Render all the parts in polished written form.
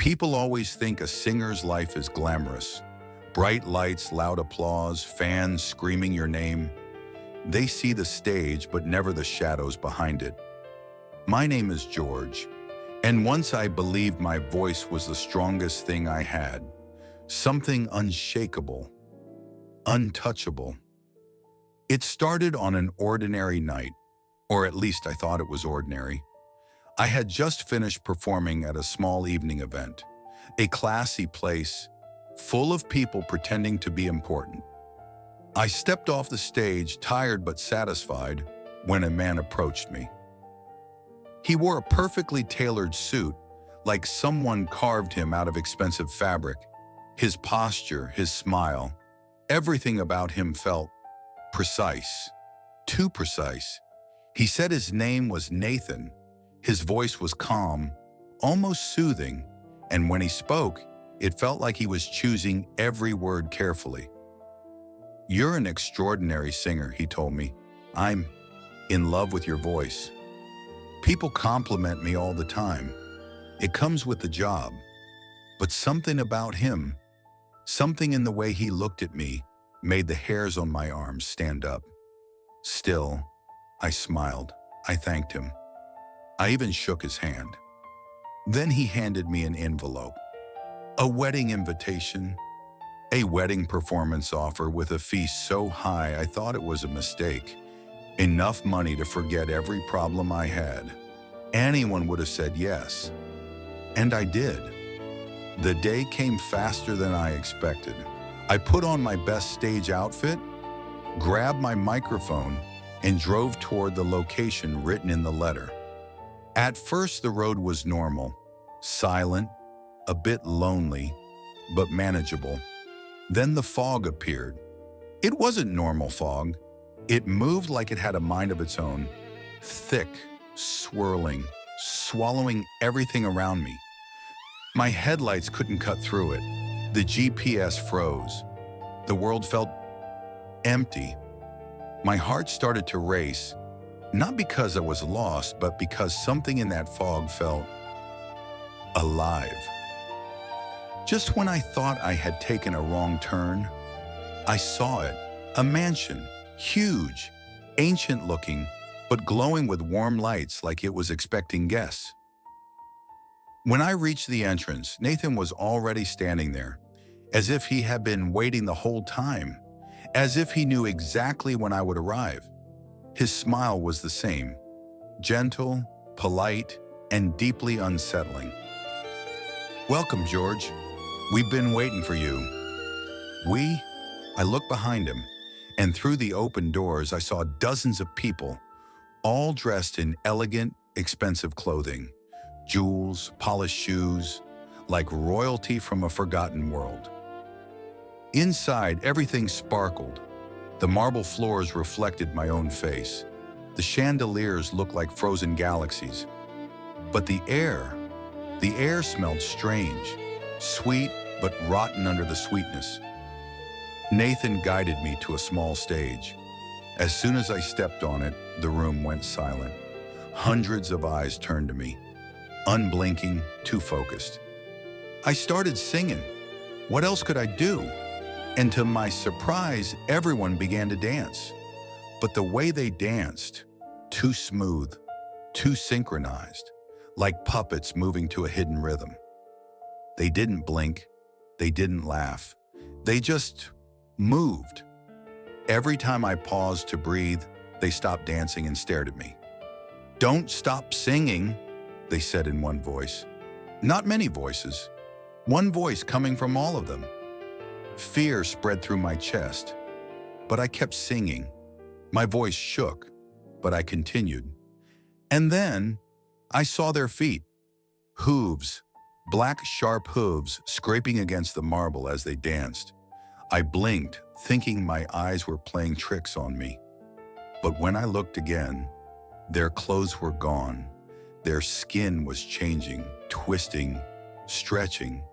People always think a singer's life is glamorous. Bright lights, loud applause, fans screaming your name. They see the stage, but never the shadows behind it. My name is George, and once I believed my voice was the strongest thing I had. Something unshakable, untouchable. It started on an ordinary night, or at least I thought it was ordinary. I had just finished performing at a small evening event, a classy place, full of people pretending to be important. I stepped off the stage, tired but satisfied, when a man approached me. He wore a perfectly tailored suit, like someone carved him out of expensive fabric. His posture, his smile, everything about him felt precise, too precise. He said his name was Nathan. His voice was calm, almost soothing, and when he spoke, it felt like he was choosing every word carefully. "You're an extraordinary singer," he told me. "I'm in love with your voice. People compliment me all the time. It comes with the job. But something about him, something in the way he looked at me, made the hairs on my arms stand up." Still, I smiled. I thanked him. I even shook his hand. Then he handed me an envelope. A wedding invitation. A wedding performance offer with a fee so high I thought it was a mistake. Enough money to forget every problem I had. Anyone would have said yes. And I did. The day came faster than I expected. I put on my best stage outfit, grabbed my microphone, and drove toward the location written in the letter. At first, the road was normal, silent, a bit lonely, but manageable. Then the fog appeared. It wasn't normal fog. It moved like it had a mind of its own, thick, swirling, swallowing everything around me. My headlights couldn't cut through it. The GPS froze. The world felt empty. My heart started to race, not because I was lost, but because something in that fog felt alive. Just when I thought I had taken a wrong turn, I saw it, a mansion, huge, ancient-looking, but glowing with warm lights like it was expecting guests. When I reached the entrance, Nathan was already standing there, as if he had been waiting the whole time, as if he knew exactly when I would arrive. His smile was the same, gentle, polite, and deeply unsettling. "Welcome, George. We've been waiting for you." "We?" I looked behind him, and through the open doors I saw dozens of people, all dressed in elegant, expensive clothing, jewels, polished shoes, like royalty from a forgotten world. Inside, everything sparkled. The marble floors reflected my own face. The chandeliers looked like frozen galaxies. But the air smelled strange, sweet but rotten under the sweetness. Nathan guided me to a small stage. As soon as I stepped on it, the room went silent. Hundreds of eyes turned to me, unblinking, too focused. I started singing. What else could I do? And to my surprise, everyone began to dance. But the way they danced, too smooth, too synchronized, like puppets moving to a hidden rhythm. They didn't blink, they didn't laugh, they just moved. Every time I paused to breathe, they stopped dancing and stared at me. "Don't stop singing," they said in one voice. Not many voices, one voice coming from all of them. Fear spread through my chest, but I kept singing. My voice shook, but I continued. And then I saw their feet, hooves, black sharp hooves scraping against the marble as they danced. I blinked, thinking my eyes were playing tricks on me. But when I looked again, their clothes were gone. Their skin was changing, twisting, stretching.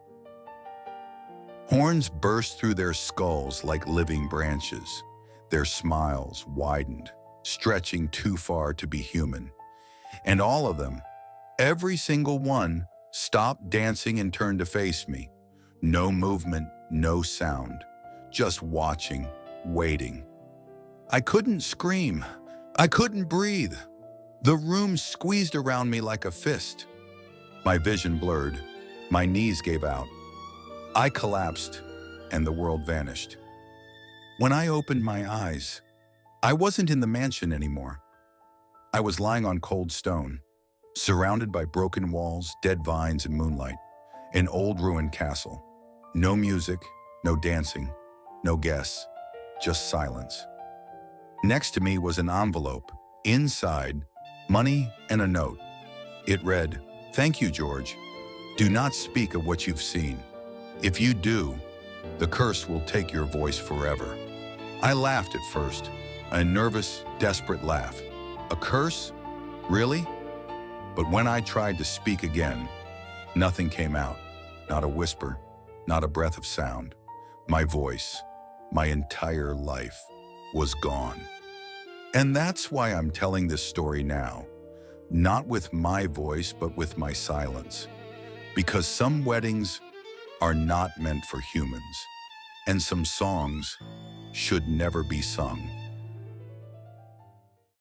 Horns burst through their skulls like living branches. Their smiles widened, stretching too far to be human. And all of them, every single one, stopped dancing and turned to face me. No movement, no sound, just watching, waiting. I couldn't scream. I couldn't breathe. The room squeezed around me like a fist. My vision blurred. My knees gave out. I collapsed, and the world vanished. When I opened my eyes, I wasn't in the mansion anymore. I was lying on cold stone, surrounded by broken walls, dead vines, and moonlight. An old ruined castle. No music, no dancing, no guests, just silence. Next to me was an envelope. Inside, money and a note. It read, "Thank you, George. Do not speak of what you've seen. If you do, the curse will take your voice forever." I laughed at first, a nervous, desperate laugh. A curse? Really? But when I tried to speak again, nothing came out. Not a whisper, not a breath of sound. My voice, my entire life, was gone. And that's why I'm telling this story now. Not with my voice, but with my silence. Because some weddings are not meant for humans, and some songs should never be sung.